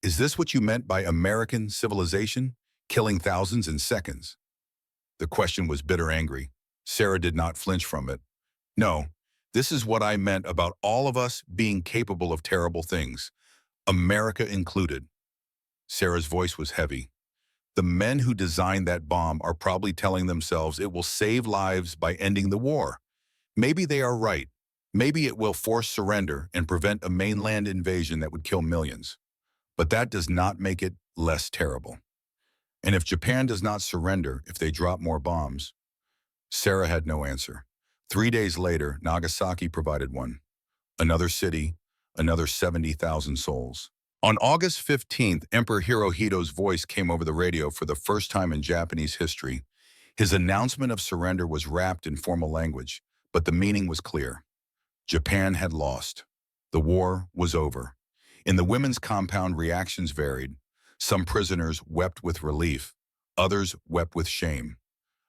Is this what you meant by American civilization, killing thousands in seconds? The question was bitter angry. Sarah did not flinch from it. No, this is what I meant about all of us being capable of terrible things, America included. Sarah's voice was heavy. The men who designed that bomb are probably telling themselves it will save lives by ending the war. Maybe they are right. Maybe it will force surrender and prevent a mainland invasion that would kill millions. But that does not make it less terrible. And if Japan does not surrender, if they drop more bombs? Sarah had no answer. 3 days later, Nagasaki provided one. Another city, another 70,000 souls. On August 15th, Emperor Hirohito's voice came over the radio for the first time in Japanese history. His announcement of surrender was wrapped in formal language, but the meaning was clear. Japan had lost. The war was over. In the women's compound, reactions varied. Some prisoners wept with relief. Others wept with shame.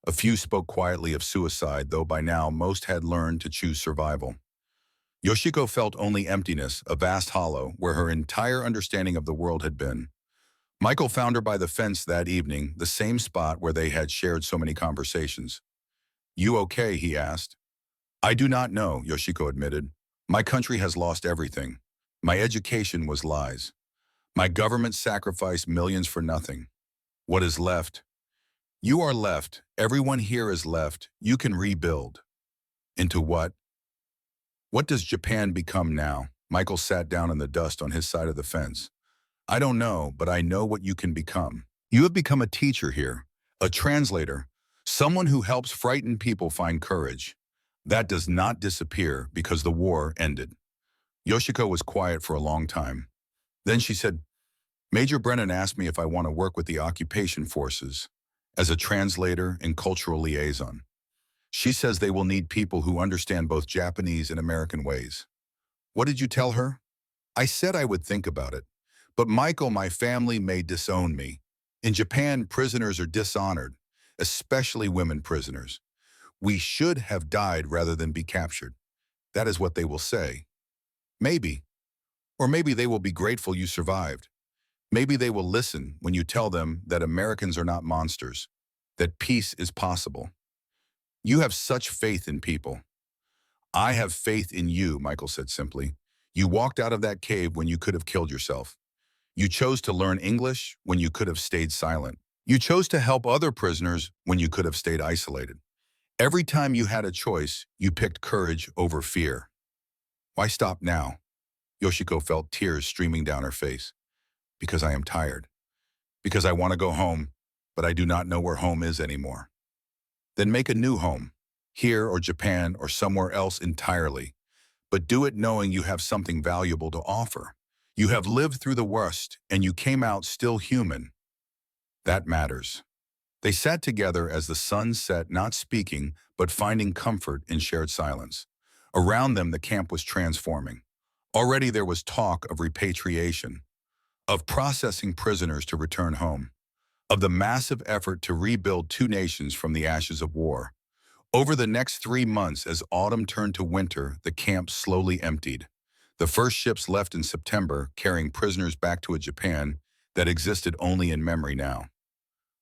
A few spoke quietly of suicide, though by now most had learned to choose survival. Yoshiko felt only emptiness, a vast hollow, where her entire understanding of the world had been. Michael found her by the fence that evening, the same spot where they had shared so many conversations. You okay? He asked. I do not know, Yoshiko admitted. My country has lost everything. My education was lies. My government sacrificed millions for nothing. What is left? You are left. Everyone here is left. You can rebuild. Into what? What does Japan become now? Michael sat down in the dust on his side of the fence. I don't know, but I know what you can become. You have become a teacher here, a translator, someone who helps frightened people find courage. That does not disappear because the war ended. Yoshiko was quiet for a long time. Then she said, Major Brennan asked me if I want to work with the occupation forces as a translator and cultural liaison. She says they will need people who understand both Japanese and American ways. What did you tell her? I said I would think about it. But Michael, my family may disown me. In Japan, prisoners are dishonored, especially women prisoners. We should have died rather than be captured. That is what they will say. Maybe. Or maybe they will be grateful you survived. Maybe they will listen when you tell them that Americans are not monsters, that peace is possible. You have such faith in people. I have faith in you, Michael said simply. You walked out of that cave when you could have killed yourself. You chose to learn English when you could have stayed silent. You chose to help other prisoners when you could have stayed isolated. Every time you had a choice, you picked courage over fear. Why stop now? Yoshiko felt tears streaming down her face. Because I am tired. Because I want to go home, but I do not know where home is anymore. Then make a new home, here or Japan or somewhere else entirely. But do it knowing you have something valuable to offer. You have lived through the worst, and you came out still human. That matters. They sat together as the sun set, not speaking, but finding comfort in shared silence. Around them, the camp was transforming. Already there was talk of repatriation, of processing prisoners to return home, of the massive effort to rebuild two nations from the ashes of war. Over the next 3 months, as autumn turned to winter, the camp slowly emptied. The first ships left in September, carrying prisoners back to a Japan that existed only in memory now.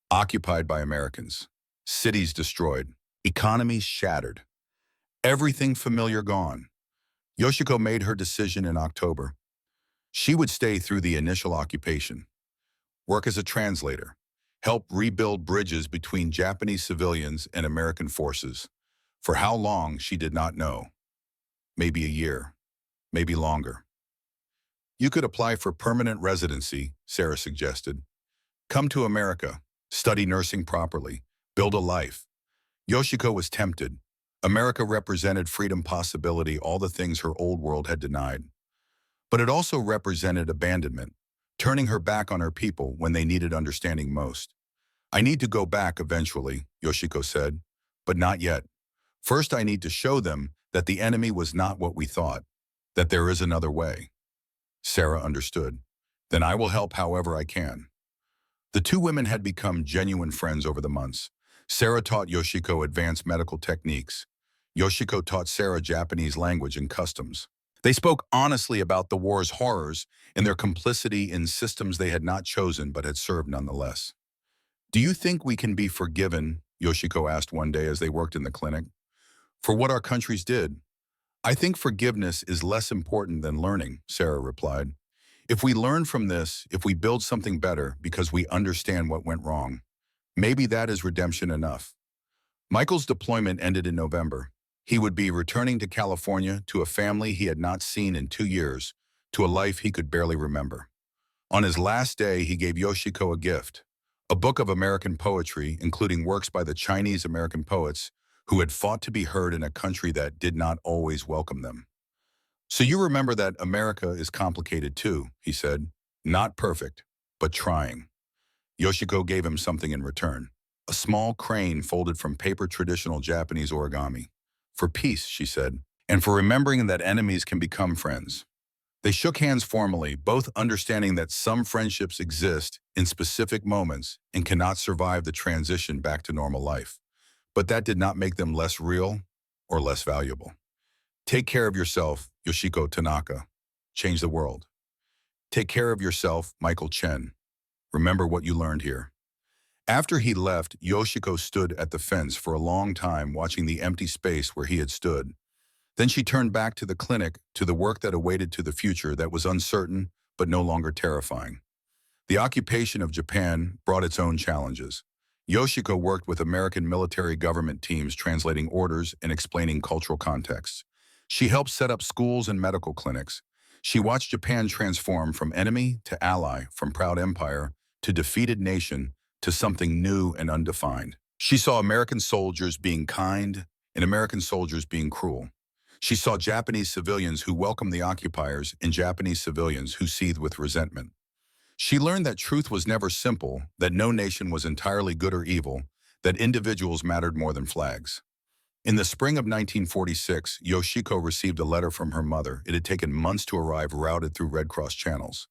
Occupied by Americans, cities destroyed, economies shattered, everything familiar gone. Yoshiko made her decision in October. She would stay through the initial occupation, work as a translator, help rebuild bridges between Japanese civilians and American forces. For how long, she did not know. Maybe a year, maybe longer. You could apply for permanent residency, Sarah suggested. Come to America, study nursing properly, build a life. Yoshiko was tempted. America represented freedom, possibility, all the things her old world had denied. But it also represented abandonment, turning her back on her people when they needed understanding most. I need to go back eventually, Yoshiko said, but not yet. First, I need to show them that the enemy was not what we thought, that there is another way. Sarah understood. Then I will help however I can. The two women had become genuine friends over the months. Sarah taught Yoshiko advanced medical techniques. Yoshiko taught Sarah Japanese language and customs. They spoke honestly about the war's horrors and their complicity in systems they had not chosen but had served nonetheless. Do you think we can be forgiven, Yoshiko asked one day as they worked in the clinic, for what our countries did? I think forgiveness is less important than learning, Sarah replied. If we learn from this, if we build something better because we understand what went wrong, maybe that is redemption enough. Michael's deployment ended in November. He would be returning to California, to a family he had not seen in 2 years, to a life he could barely remember. On his last day, he gave Yoshiko a gift, a book of American poetry, including works by the Chinese American poets who had fought to be heard in a country that did not always welcome them. So you remember that America is complicated too, he said. Not perfect, but trying. Yoshiko gave him something in return, a small crane folded from paper, traditional Japanese origami. For peace, she said, and for remembering that enemies can become friends. They shook hands formally, both understanding that some friendships exist in specific moments and cannot survive the transition back to normal life. But that did not make them less real or less valuable. Take care of yourself, Yoshiko Tanaka. Change the world. Take care of yourself, Michael Chen. Remember what you learned here. After he left, Yoshiko stood at the fence for a long time, watching the empty space where he had stood. Then she turned back to the clinic, to the work that awaited, to the future that was uncertain but no longer terrifying. The occupation of Japan brought its own challenges. Yoshiko worked with American military government teams translating orders and explaining cultural contexts. She helped set up schools and medical clinics. She watched Japan transform from enemy to ally, from proud empire to defeated nation to something new and undefined. She saw American soldiers being kind and American soldiers being cruel. She saw Japanese civilians who welcomed the occupiers and Japanese civilians who seethed with resentment. She learned that truth was never simple, that no nation was entirely good or evil, that individuals mattered more than flags. In the spring of 1946, Yoshiko received a letter from her mother. It had taken months to arrive, routed through Red Cross channels.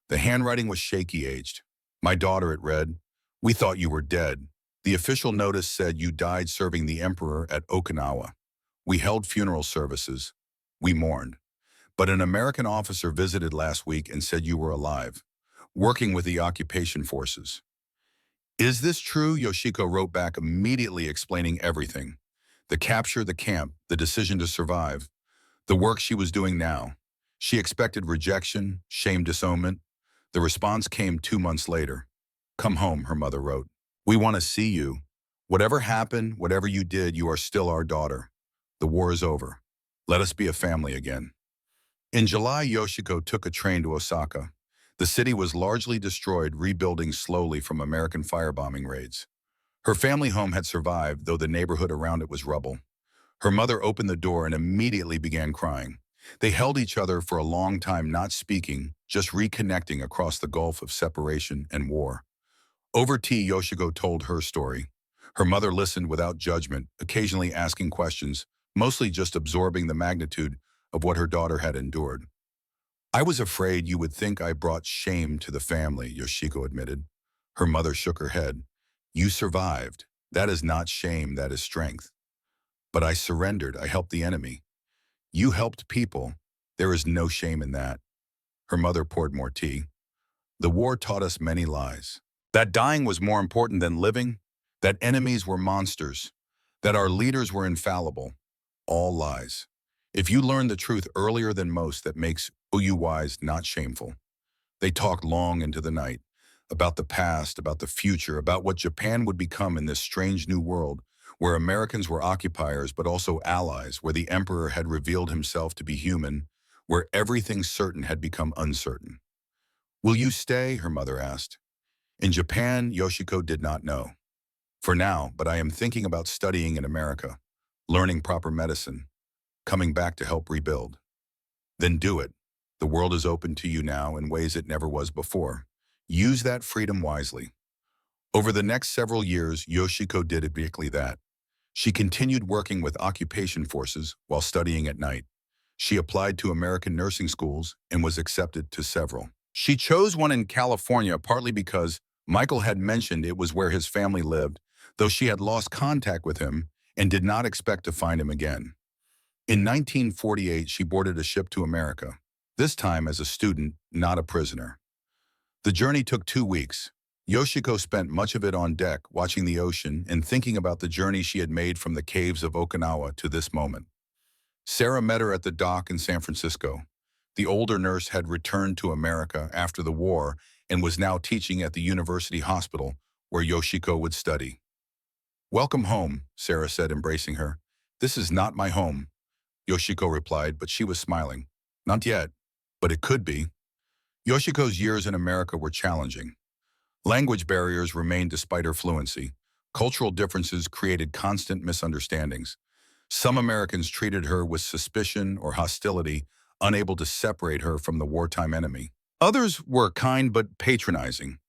The handwriting was shaky-aged. "My daughter," it read, "we thought you were dead. The official notice said you died serving the emperor at Okinawa. We held funeral services. We mourned. But an American officer visited last week and said you were alive, working with the occupation forces." "Is this true?" Yoshiko wrote back, immediately explaining everything. The capture, the camp, the decision to survive, the work she was doing now. She expected rejection, shame, disownment. The response came 2 months later. "Come home," her mother wrote. "We want to see you. Whatever happened, whatever you did, you are still our daughter. The war is over. Let us be a family again." In July, Yoshiko took a train to Osaka. The city was largely destroyed, rebuilding slowly from American firebombing raids. Her family home had survived, though the neighborhood around it was rubble. Her mother opened the door and immediately began crying. They held each other for a long time, not speaking, just reconnecting across the gulf of separation and war. Over tea, Yoshiko told her story. Her mother listened without judgment, occasionally asking questions, mostly just absorbing the magnitude of what her daughter had endured. "I was afraid you would think I brought shame to the family," Yoshiko admitted. Her mother shook her head. "You survived. That is not shame, that is strength." "But I surrendered. I helped the enemy." "You helped people. There is no shame in that." Her mother poured more tea. "The war taught us many lies. That dying was more important than living, that enemies were monsters, that our leaders were infallible. All lies. If you learn the truth earlier than most, that makes POWs not shameful." They talked long into the night, about the past, about the future, about what Japan would become in this strange new world, where Americans were occupiers but also allies, where the emperor had revealed himself to be human, where everything certain had become uncertain. "Will you stay?" her mother asked. In Japan, Yoshiko did not know. "For now, but I am thinking about studying in America, learning proper medicine, coming back to help rebuild." "Then do it. The world is open to you now in ways it never was before. Use that freedom wisely." Over the next several years, Yoshiko did exactly that. She continued working with occupation forces while studying at night. She applied to American nursing schools and was accepted to several. She chose one in California partly because Michael had mentioned it was where his family lived, though she had lost contact with him and did not expect to find him again. In 1948, she boarded a ship to America, this time as a student, not a prisoner. The journey took 2 weeks. Yoshiko spent much of it on deck, watching the ocean and thinking about the journey she had made from the caves of Okinawa to this moment. Sarah met her at the dock in San Francisco. The older nurse had returned to America after the war and was now teaching at the university hospital where Yoshiko would study. "Welcome home," Sarah said, embracing her. "This is not my home," Yoshiko replied, but she was smiling. "Not yet, but it could be." Yoshiko's years in America were challenging. Language barriers remained despite her fluency. Cultural differences created constant misunderstandings. Some Americans treated her with suspicion or hostility, unable to separate her from the wartime enemy. Others were kind but patronizing,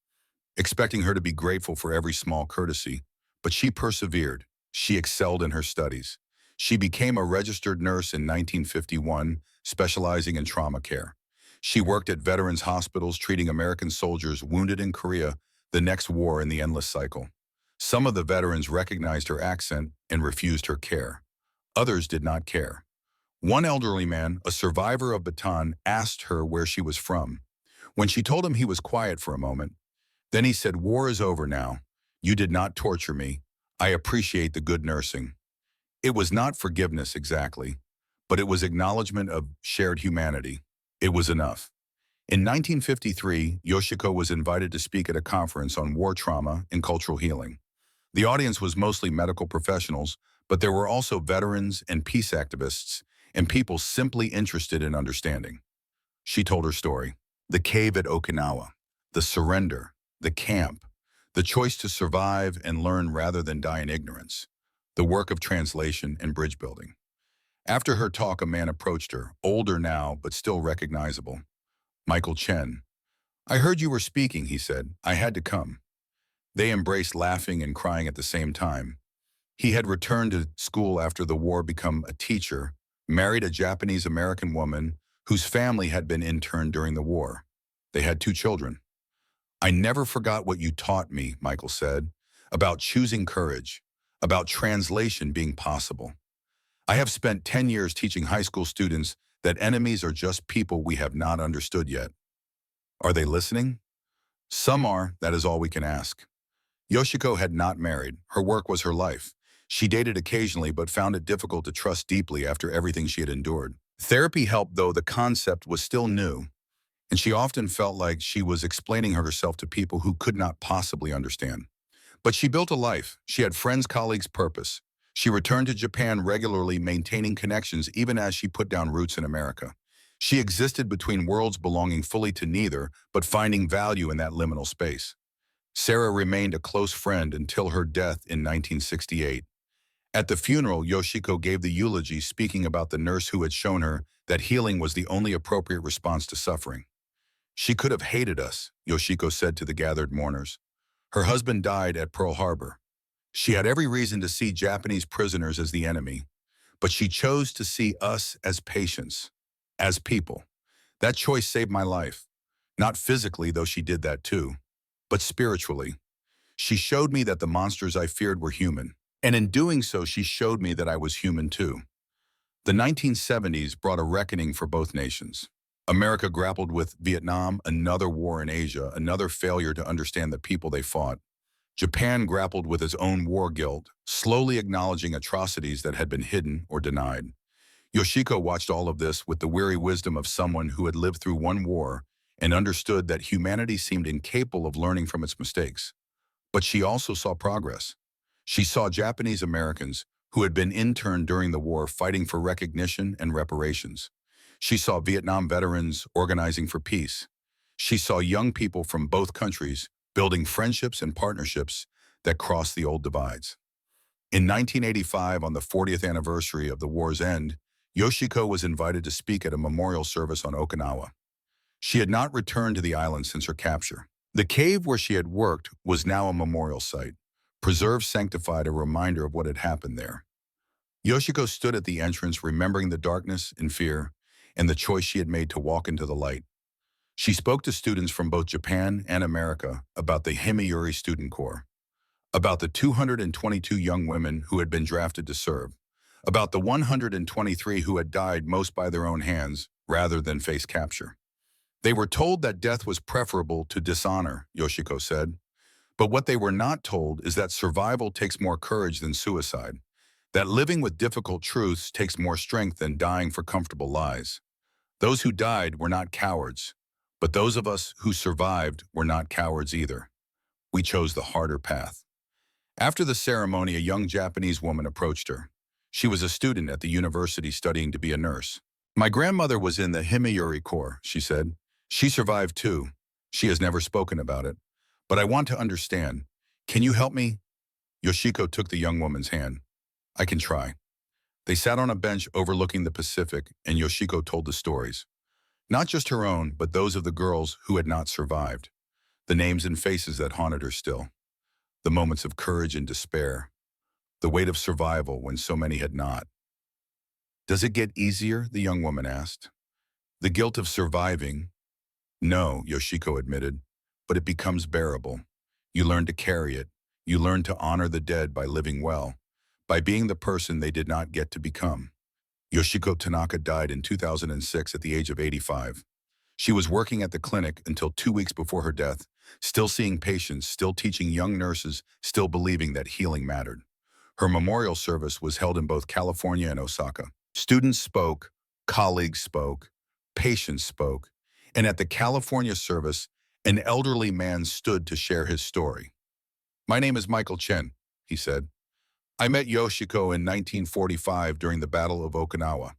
expecting her to be grateful for every small courtesy. But she persevered. She excelled in her studies. She became a registered nurse in 1951, specializing in trauma care. She worked at veterans' hospitals treating American soldiers wounded in Korea, the next war in the endless cycle. Some of the veterans recognized her accent and refused her care. Others did not care. One elderly man, a survivor of Bataan, asked her where she was from. When she told him, he was quiet for a moment. Then he said, "War is over now. You did not torture me. I appreciate the good nursing." It was not forgiveness exactly, but it was acknowledgement of shared humanity. It was enough. In 1953, Yoshiko was invited to speak at a conference on war trauma and cultural healing. The audience was mostly medical professionals, but there were also veterans and peace activists and people simply interested in understanding. She told her story. The cave at Okinawa, the surrender, the camp, the choice to survive and learn rather than die in ignorance, the work of translation and bridge building. After her talk, a man approached her, older now but still recognizable. Michael Chen. "I heard you were speaking," he said. "I had to come." They embraced, laughing and crying at the same time. He had returned to school after the war, become a teacher, married a Japanese-American woman whose family had been interned during the war. They had 2 children. I never forgot what you taught me, Michael said, about choosing courage, about translation being possible. I have spent 10 years teaching high school students that enemies are just people we have not understood yet. Are they listening? Some are, that is all we can ask. Yoshiko had not married. Her work was her life. She dated occasionally but found it difficult to trust deeply after everything she had endured. Therapy helped, though the concept was still new, and she often felt like she was explaining herself to people who could not possibly understand. But she built a life. She had friends, colleagues, purpose. She returned to Japan regularly, maintaining connections even as she put down roots in America. She existed between worlds, belonging fully to neither, but finding value in that liminal space. Sarah remained a close friend until her death in 1968. At the funeral, Yoshiko gave the eulogy, speaking about the nurse who had shown her that healing was the only appropriate response to suffering. She could have hated us, Yoshiko said to the gathered mourners. Her husband died at Pearl Harbor. She had every reason to see Japanese prisoners as the enemy, but she chose to see us as patients, as people. That choice saved my life. Not physically, though she did that too, but spiritually. She showed me that the monsters I feared were human, and in doing so, she showed me that I was human too. The 1970s brought a reckoning for both nations. America grappled with Vietnam, another war in Asia, another failure to understand the people they fought. Japan grappled with its own war guilt, slowly acknowledging atrocities that had been hidden or denied. Yoshiko watched all of this with the weary wisdom of someone who had lived through one war and understood that humanity seemed incapable of learning from its mistakes. But she also saw progress. She saw Japanese Americans who had been interned during the war fighting for recognition and reparations. She saw Vietnam veterans organizing for peace. She saw young people from both countries building friendships and partnerships that crossed the old divides. In 1985, on the 40th anniversary of the war's end, Yoshiko was invited to speak at a memorial service on Okinawa. She had not returned to the island since her capture. The cave where she had worked was now a memorial site, preserved, sanctified, a reminder of what had happened there. Yoshiko stood at the entrance, remembering the darkness and fear and the choice she had made to walk into the light. She spoke to students from both Japan and America about the Himeyuri Student Corps, about the 222 young women who had been drafted to serve, about the 123 who had died, most by their own hands, rather than face capture. They were told that death was preferable to dishonor, Yoshiko said. But what they were not told is that survival takes more courage than suicide, that living with difficult truths takes more strength than dying for comfortable lies. Those who died were not cowards, but those of us who survived were not cowards either. We chose the harder path. After the ceremony, a young Japanese woman approached her. She was a student at the university studying to be a nurse. My grandmother was in the Himeyuri Corps, she said. She survived too. She has never spoken about it. But I want to understand. Can you help me? Yoshiko took the young woman's hand. I can try. They sat on a bench overlooking the Pacific, and Yoshiko told the stories. Not just her own, but those of the girls who had not survived. The names and faces that haunted her still. The moments of courage and despair. The weight of survival when so many had not. Does it get easier? The young woman asked. The guilt of surviving? No, Yoshiko admitted, but it becomes bearable. You learn to carry it. You learn to honor the dead by living well, by being the person they did not get to become. Yoshiko Tanaka died in 2006 at the age of 85. She was working at the clinic until 2 weeks before her death, still seeing patients, still teaching young nurses, still believing that healing mattered. Her memorial service was held in both California and Osaka. Students spoke, colleagues spoke, patients spoke, and at the California service, an elderly man stood to share his story. My name is Michael Chen, he said. I met Yoshiko in 1945 during the Battle of Okinawa.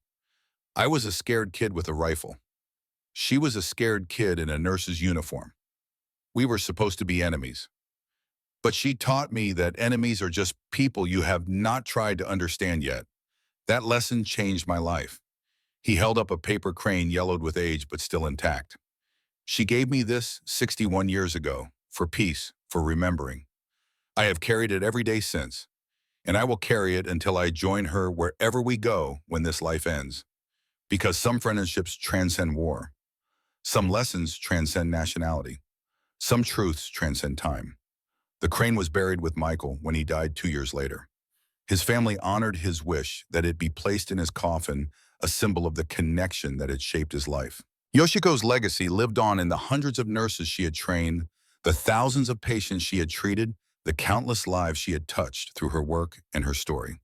I was a scared kid with a rifle. She was a scared kid in a nurse's uniform. We were supposed to be enemies. But she taught me that enemies are just people you have not tried to understand yet. That lesson changed my life. He held up a paper crane yellowed with age but still intact. She gave me this 61 years ago, for peace, for remembering. I have carried it every day since. and I will carry it until I join her wherever we go when this life ends. Because some friendships transcend war. Some lessons transcend nationality. Some truths transcend time. The crane was buried with Michael when he died 2 years later. His family honored his wish that it be placed in his coffin, a symbol of the connection that had shaped his life. Yoshiko's legacy lived on in the hundreds of nurses she had trained, the thousands of patients she had treated, the countless lives she had touched through her work and her story.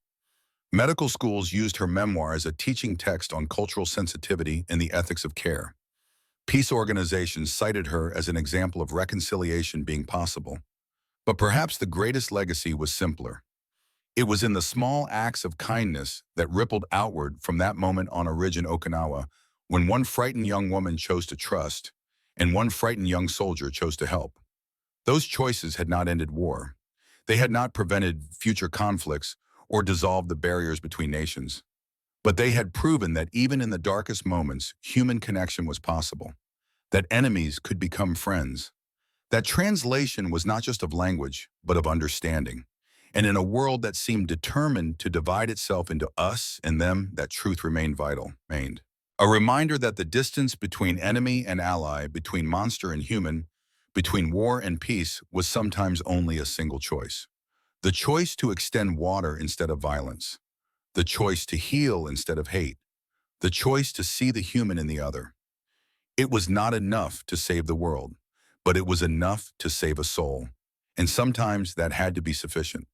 Medical schools used her memoir as a teaching text on cultural sensitivity and the ethics of care. Peace organizations cited her as an example of reconciliation being possible. But perhaps the greatest legacy was simpler. It was in the small acts of kindness that rippled outward from that moment on a ridge in Okinawa when one frightened young woman chose to trust and one frightened young soldier chose to help. Those choices had not ended war. They had not prevented future conflicts or dissolved the barriers between nations. But they had proven that even in the darkest moments, human connection was possible, that enemies could become friends, that translation was not just of language, but of understanding. And in a world that seemed determined to divide itself into us and them, that truth remained vital. A reminder that the distance between enemy and ally, between monster and human, between war and peace was sometimes only a single choice. The choice to extend water instead of violence. The choice to heal instead of hate. The choice to see the human in the other. It was not enough to save the world, but it was enough to save a soul. And sometimes that had to be sufficient.